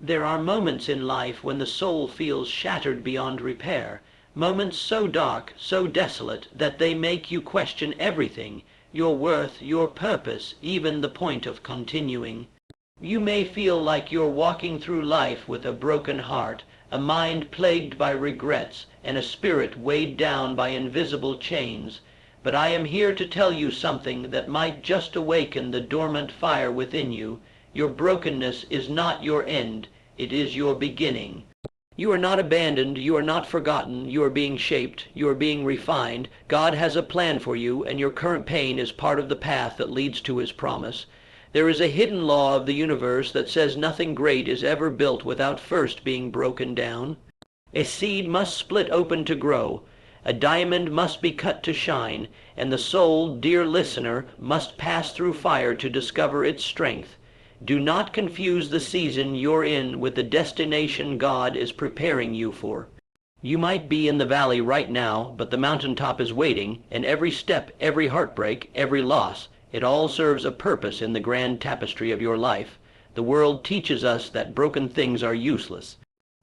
There are moments in life when the soul feels shattered beyond repair, moments so dark, so desolate, that they make you question everything, your worth, your purpose, even the point of continuing. You may feel like you're walking through life with a broken heart, a mind plagued by regrets, and a spirit weighed down by invisible chains. But I am here to tell you something that might just awaken the dormant fire within you. Your brokenness is not your end, it is your beginning. You are not abandoned, you are not forgotten, you are being shaped, you are being refined. God has a plan for you, and your current pain is part of the path that leads to his promise. There is a hidden law of the universe that says nothing great is ever built without first being broken down. A seed must split open to grow. A diamond must be cut to shine, and the soul, dear listener, must pass through fire to discover its strength. Do not confuse the season you're in with the destination God is preparing you for. You might be in the valley right now, but the mountaintop is waiting, and every step, every heartbreak, every loss, it all serves a purpose in the grand tapestry of your life. The world teaches us that broken things are useless,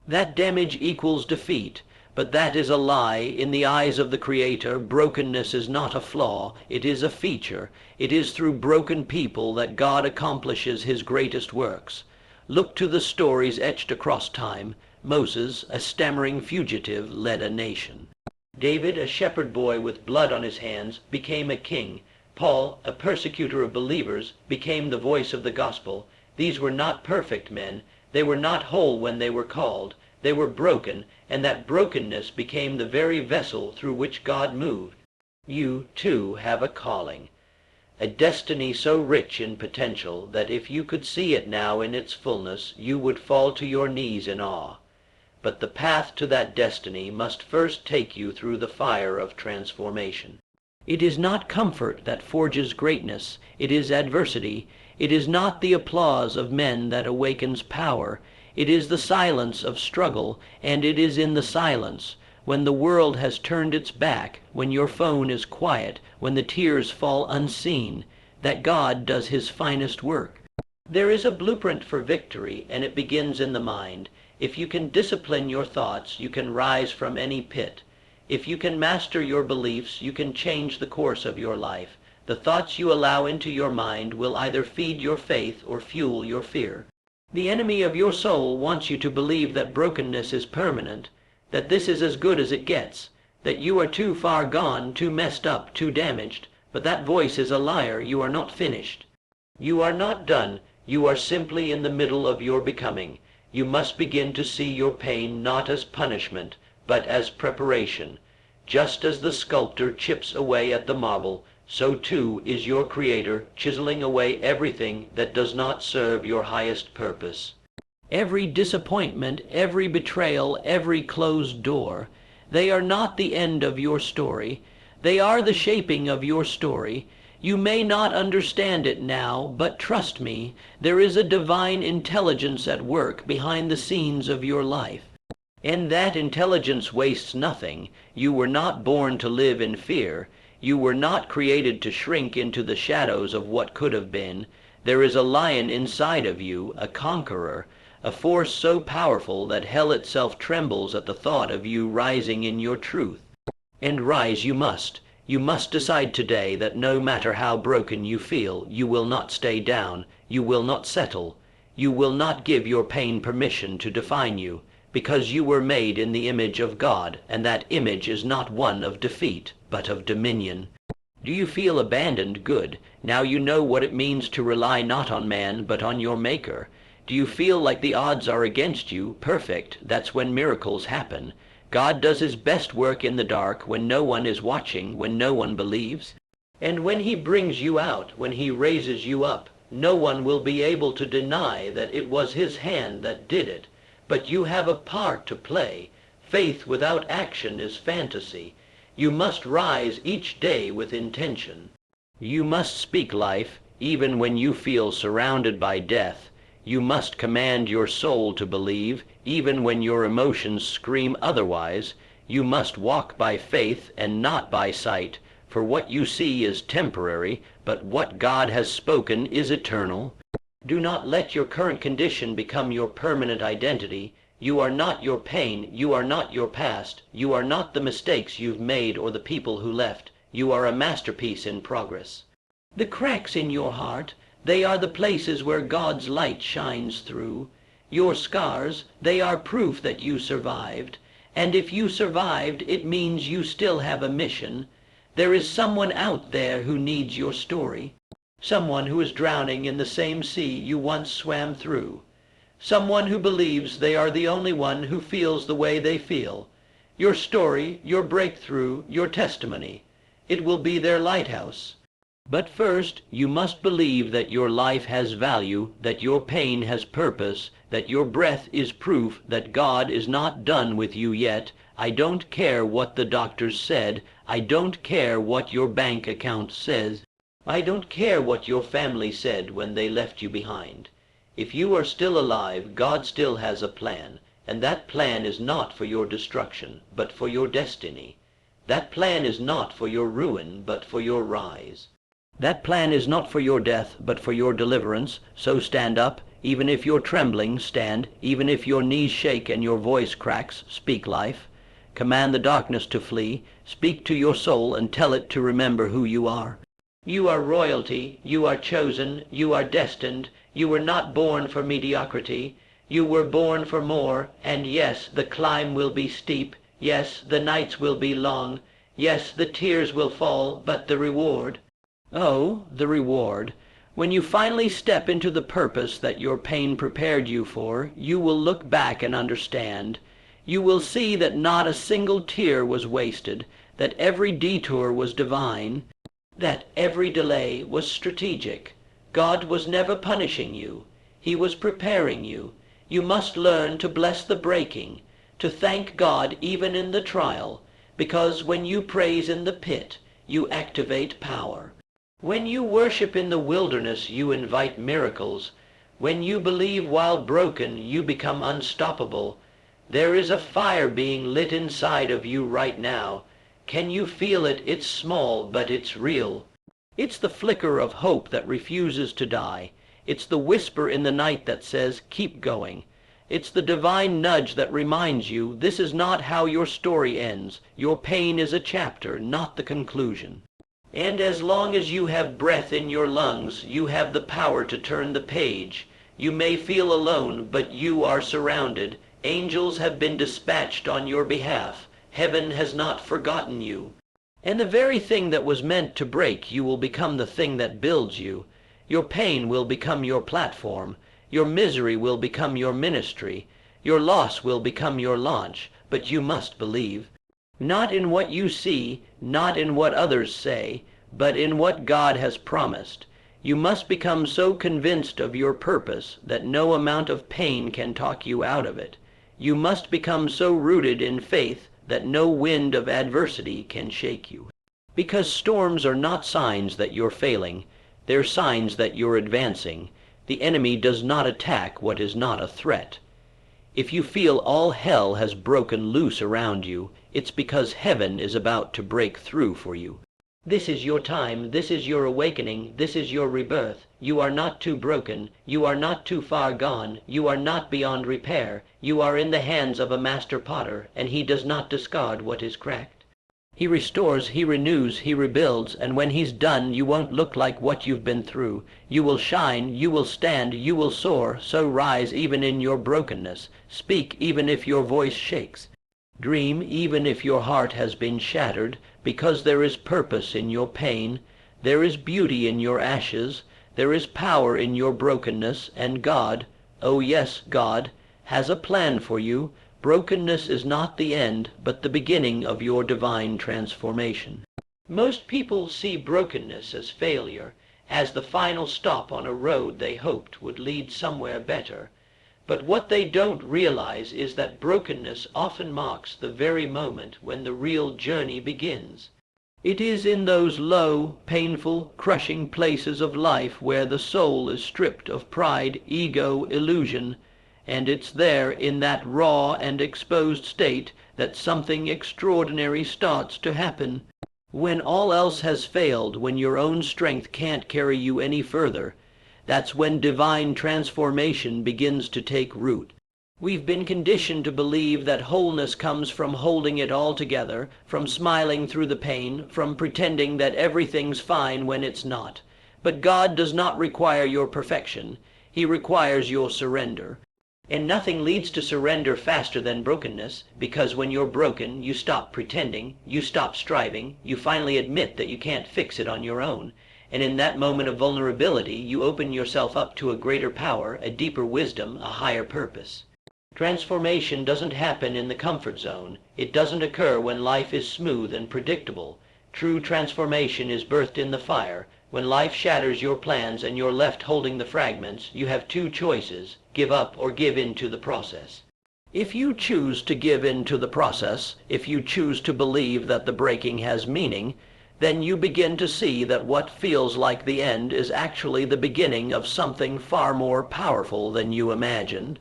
that damage equals defeat. But that is a lie. In the eyes of the Creator, brokenness is not a flaw, it is a feature. It is through broken people that God accomplishes his greatest works. Look to the stories etched across time. Moses, a stammering fugitive, led a nation. David, a shepherd boy with blood on his hands, became a king. Paul, a persecutor of believers, became the voice of the gospel. These were not perfect men. They were not whole when they were called. They were broken, and that brokenness became the very vessel through which God moved. You, too, have a calling, a destiny so rich in potential that if you could see it now in its fullness, you would fall to your knees in awe. But the path to that destiny must first take you through the fire of transformation. It is not comfort that forges greatness, it is adversity. It is not the applause of men that awakens power. It is the silence of struggle, and it is in the silence, when the world has turned its back, when your phone is quiet, when the tears fall unseen, that God does his finest work. There is a blueprint for victory, and it begins in the mind. If you can discipline your thoughts, you can rise from any pit. If you can master your beliefs, you can change the course of your life. The thoughts you allow into your mind will either feed your faith or fuel your fear. The enemy of your soul wants you to believe that brokenness is permanent, that this is as good as it gets, that you are too far gone, too messed up, too damaged. But that voice is a liar. You are not finished. You are not done. You are simply in the middle of your becoming. You must begin to see your pain not as punishment, but as preparation. Just as the sculptor chips away at the marble, so too is your Creator chiseling away everything that does not serve your highest purpose. Every disappointment, every betrayal, every closed door, they are not the end of your story. They are the shaping of your story. You may not understand it now, but trust me, there is a divine intelligence at work behind the scenes of your life. And that intelligence wastes nothing. You were not born to live in fear. You were not created to shrink into the shadows of what could have been. There is a lion inside of you, a conqueror, a force so powerful that hell itself trembles at the thought of you rising in your truth. And rise you must. You must decide today that no matter how broken you feel, you will not stay down. You will not settle. You will not give your pain permission to define you, because you were made in the image of God, and that image is not one of defeat, but of dominion. Do you feel abandoned? Good. Now you know what it means to rely not on man, but on your Maker. Do you feel like the odds are against you? Perfect. That's when miracles happen. God does his best work in the dark, when no one is watching, when no one believes. And when he brings you out, when he raises you up, no one will be able to deny that it was his hand that did it. But you have a part to play. Faith without action is fantasy. You must rise each day with intention. You must speak life, even when you feel surrounded by death. You must command your soul to believe, even when your emotions scream otherwise. You must walk by faith and not by sight, for what you see is temporary, but what God has spoken is eternal. Do not let your current condition become your permanent identity. You are not your pain. You are not your past. You are not the mistakes you've made or the people who left. You are a masterpiece in progress. The cracks in your heart, they are the places where God's light shines through. Your scars, they are proof that you survived. And if you survived, it means you still have a mission. There is someone out there who needs your story. Someone who is drowning in the same sea you once swam through. Someone who believes they are the only one who feels the way they feel. Your story, your breakthrough, your testimony. It will be their lighthouse. But first, you must believe that your life has value, that your pain has purpose, that your breath is proof that God is not done with you yet. I don't care what the doctors said. I don't care what your bank account says. I don't care what your family said when they left you behind. If you are still alive, God still has a plan, and that plan is not for your destruction, but for your destiny. That plan is not for your ruin, but for your rise. That plan is not for your death, but for your deliverance. So stand up, even if you're trembling, stand, even if your knees shake and your voice cracks, speak life. Command the darkness to flee, speak to your soul and tell it to remember who you are. You are royalty, you are chosen, you are destined, you were not born for mediocrity, you were born for more, and yes, the climb will be steep, yes, the nights will be long, yes, the tears will fall, but the reward. Oh, the reward. When you finally step into the purpose that your pain prepared you for, you will look back and understand. You will see that not a single tear was wasted, that every detour was divine, that every delay was strategic. God was never punishing you. He was preparing you. You must learn to bless the breaking, to thank God even in the trial, because when you praise in the pit, you activate power. When you worship in the wilderness, you invite miracles. When you believe while broken, you become unstoppable. There is a fire being lit inside of you right now. Can you feel it? It's small, but it's real. It's the flicker of hope that refuses to die. It's the whisper in the night that says, keep going. It's the divine nudge that reminds you this is not how your story ends. Your pain is a chapter, not the conclusion. And as long as you have breath in your lungs, you have the power to turn the page. You may feel alone, but you are surrounded. Angels have been dispatched on your behalf. Heaven has not forgotten you. And the very thing that was meant to break you will become the thing that builds you. Your pain will become your platform. Your misery will become your ministry. Your loss will become your launch. But you must believe. Not in what you see, not in what others say, but in what God has promised. You must become so convinced of your purpose that no amount of pain can talk you out of it. You must become so rooted in faith that no wind of adversity can shake you. Because storms are not signs that you're failing. They're signs that you're advancing. The enemy does not attack what is not a threat. If you feel all hell has broken loose around you, it's because heaven is about to break through for you. This is your time. This is your awakening. This is your rebirth. You are not too broken. You are not too far gone. You are not beyond repair. You are in the hands of a master potter, and he does not discard what is cracked. He restores, he renews, he rebuilds, and when he's done, you won't look like what you've been through. You will shine, you will stand, you will soar, so rise even in your brokenness. Speak even if your voice shakes. Dream even if your heart has been shattered, because there is purpose in your pain. There is beauty in your ashes. There is power in your brokenness, and God, oh yes, God, has a plan for you. Brokenness is not the end, but the beginning of your divine transformation. Most people see brokenness as failure, as the final stop on a road they hoped would lead somewhere better. But what they don't realize is that brokenness often marks the very moment when the real journey begins. It is in those low, painful, crushing places of life where the soul is stripped of pride, ego, illusion, and it's there in that raw and exposed state that something extraordinary starts to happen. When all else has failed, when your own strength can't carry you any further, That's when divine transformation begins to take root. We've been conditioned to believe that wholeness comes from holding it all together, from smiling through the pain, from pretending that everything's fine when it's not. But God does not require your perfection. He requires your surrender. And nothing leads to surrender faster than brokenness, because when you're broken, you stop pretending, you stop striving, you finally admit that you can't fix it on your own. And in that moment of vulnerability, you open yourself up to a greater power, a deeper wisdom, a higher purpose. Transformation doesn't happen in the comfort zone. It doesn't occur when life is smooth and predictable. True transformation is birthed in the fire. When life shatters your plans and you're left holding the fragments, you have two choices: give up or give in to the process. If you choose to give in to the process, if you choose to believe that the breaking has meaning, then you begin to see that what feels like the end is actually the beginning of something far more powerful than you imagined.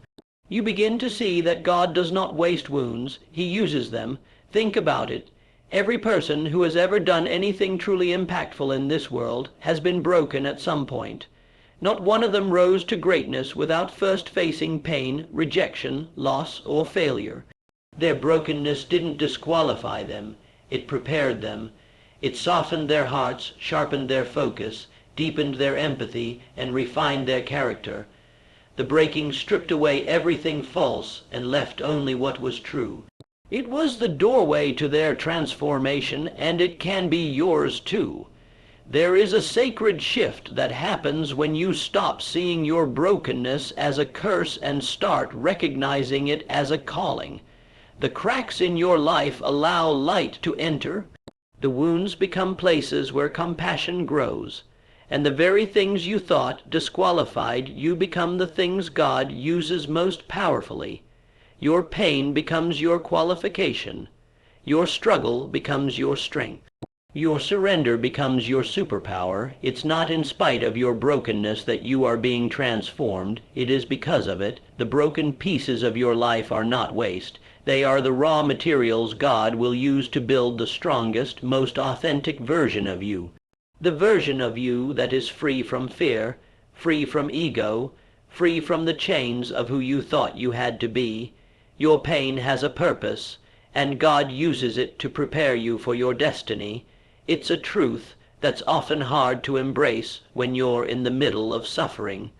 You begin to see that God does not waste wounds. He uses them. Think about it. Every person who has ever done anything truly impactful in this world has been broken at some point. Not one of them rose to greatness without first facing pain, rejection, loss, or failure. Their brokenness didn't disqualify them. It prepared them. It softened their hearts, sharpened their focus, deepened their empathy, and refined their character. The breaking stripped away everything false and left only what was true. It was the doorway to their transformation, and it can be yours too. There is a sacred shift that happens when you stop seeing your brokenness as a curse and start recognizing it as a calling. The cracks in your life allow light to enter. The wounds become places where compassion grows. And the very things you thought disqualified you become the things God uses most powerfully. Your pain becomes your qualification. Your struggle becomes your strength. Your surrender becomes your superpower. It's not in spite of your brokenness that you are being transformed. It is because of it. The broken pieces of your life are not waste. They are the raw materials God will use to build the strongest, most authentic version of you. The version of you that is free from fear, free from ego, free from the chains of who you thought you had to be. Your pain has a purpose, and God uses it to prepare you for your destiny. It's a truth that's often hard to embrace when you're in the middle of suffering.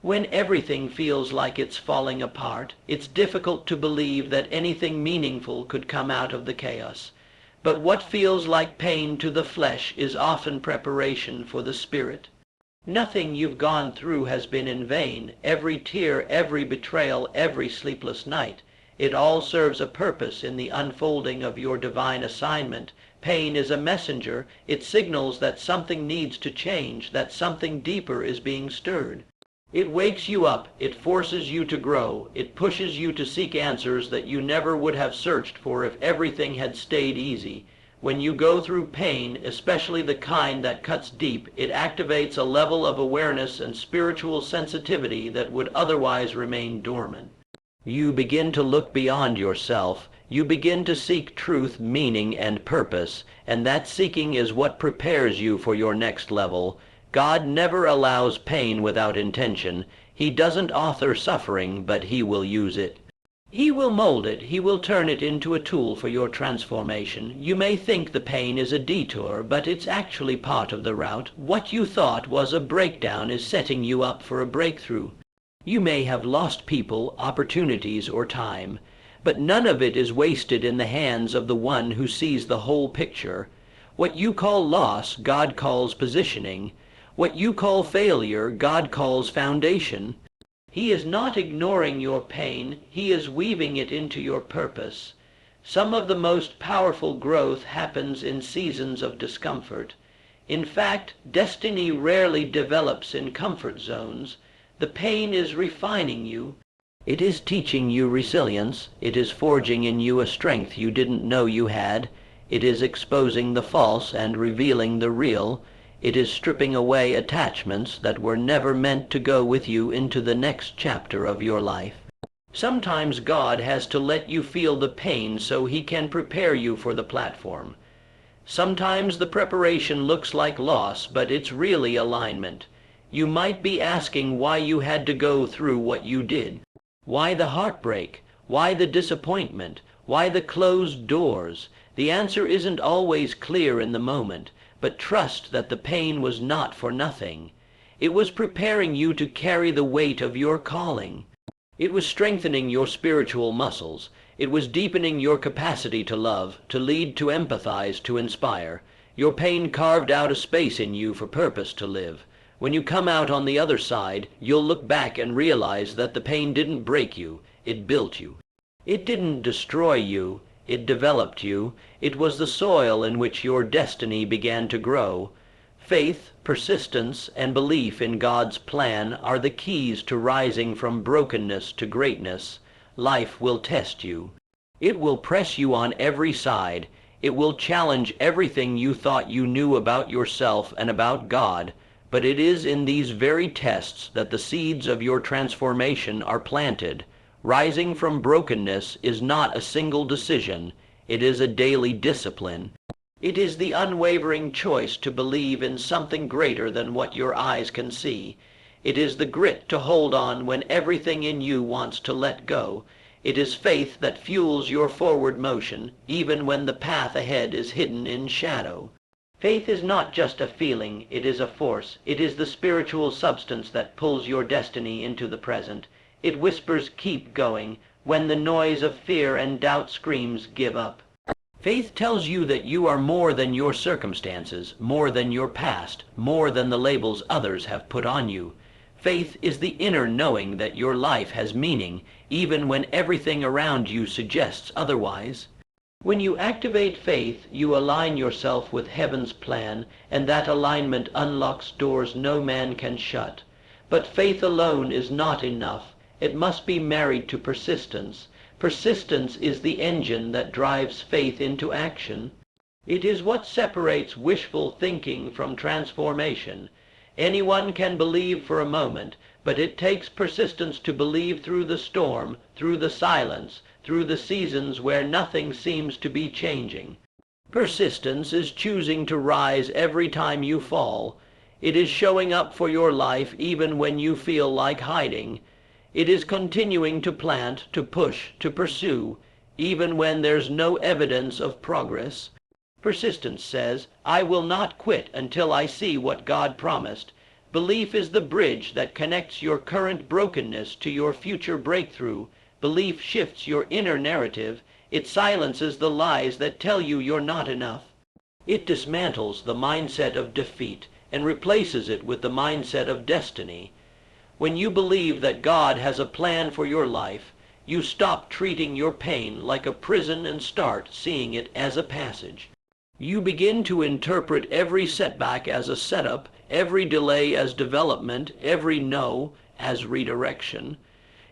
When everything feels like it's falling apart, it's difficult to believe that anything meaningful could come out of the chaos. But what feels like pain to the flesh is often preparation for the spirit. Nothing you've gone through has been in vain. Every tear, every betrayal, every sleepless night. It all serves a purpose in the unfolding of your divine assignment. Pain is a messenger. It signals that something needs to change, that something deeper is being stirred. It wakes you up. It forces you to grow. It pushes you to seek answers that you never would have searched for if everything had stayed easy. When you go through pain, especially the kind that cuts deep, it activates a level of awareness and spiritual sensitivity that would otherwise remain dormant. You begin to look beyond yourself. You begin to seek truth, meaning, and purpose, and that seeking is what prepares you for your next level. God never allows pain without intention. He doesn't author suffering, but He will use it. He will mold it. He will turn it into a tool for your transformation. You may think the pain is a detour, but it's actually part of the route. What you thought was a breakdown is setting you up for a breakthrough. You may have lost people, opportunities, or time, but none of it is wasted in the hands of the one who sees the whole picture. What you call loss, God calls positioning. What you call failure, God calls foundation. He is not ignoring your pain. He is weaving it into your purpose. Some of the most powerful growth happens in seasons of discomfort. In fact, destiny rarely develops in comfort zones. The pain is refining you. It is teaching you resilience. It is forging in you a strength you didn't know you had. It is exposing the false and revealing the real. It is stripping away attachments that were never meant to go with you into the next chapter of your life. Sometimes God has to let you feel the pain so He can prepare you for the platform. Sometimes the preparation looks like loss, but it's really alignment. You might be asking why you had to go through what you did. Why the heartbreak? Why the disappointment? Why the closed doors? The answer isn't always clear in the moment, but trust that the pain was not for nothing. It was preparing you to carry the weight of your calling. It was strengthening your spiritual muscles. It was deepening your capacity to love, to lead, to empathize, to inspire. Your pain carved out a space in you for purpose to live. When you come out on the other side, you'll look back and realize that the pain didn't break you, it built you. It didn't destroy you, it developed you. It was the soil in which your destiny began to grow. Faith, persistence, and belief in God's plan are the keys to rising from brokenness to greatness. Life will test you. It will press you on every side. It will challenge everything you thought you knew about yourself and about God. But it is in these very tests that the seeds of your transformation are planted. Rising from brokenness is not a single decision. It is a daily discipline. It is the unwavering choice to believe in something greater than what your eyes can see. It is the grit to hold on when everything in you wants to let go. It is faith that fuels your forward motion, even when the path ahead is hidden in shadow. Faith is not just a feeling, it is a force. It is the spiritual substance that pulls your destiny into the present. It whispers, "Keep going," when the noise of fear and doubt screams, "Give up." Faith tells you that you are more than your circumstances, more than your past, more than the labels others have put on you. Faith is the inner knowing that your life has meaning, even when everything around you suggests otherwise. When you activate faith, you align yourself with heaven's plan, and that alignment unlocks doors no man can shut. But faith alone is not enough. It must be married to persistence. Persistence is the engine that drives faith into action. It is what separates wishful thinking from transformation. Anyone can believe for a moment, but it takes persistence to believe through the storm, through the silence, through the seasons where nothing seems to be changing. Persistence is choosing to rise every time you fall. It is showing up for your life even when you feel like hiding. It is continuing to plant, to push, to pursue, even when there's no evidence of progress. Persistence says, "I will not quit until I see what God promised." Belief is the bridge that connects your current brokenness to your future breakthrough. Belief shifts your inner narrative. It silences the lies that tell you you're not enough. It dismantles the mindset of defeat and replaces it with the mindset of destiny. When you believe that God has a plan for your life, you stop treating your pain like a prison and start seeing it as a passage. You begin to interpret every setback as a setup, every delay as development, every no as redirection.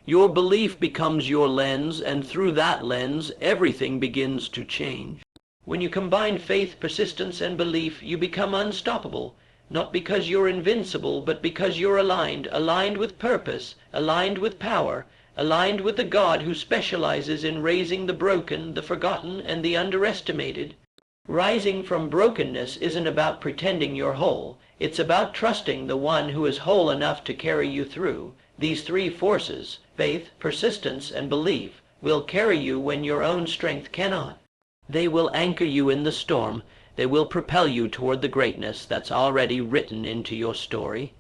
Your belief becomes your lens, and through that lens, everything begins to change. When you combine faith, persistence, and belief, you become unstoppable. Not because you're invincible, but because you're aligned with purpose, aligned with power, aligned with the God who specializes in raising the broken, the forgotten, and the underestimated. Rising from brokenness isn't about pretending you're whole. It's about trusting the one who is whole enough to carry you through. These three forces, faith, persistence, and belief, will carry you when your own strength cannot. They will anchor you in the storm. They will propel you toward the greatness that's already written into your story.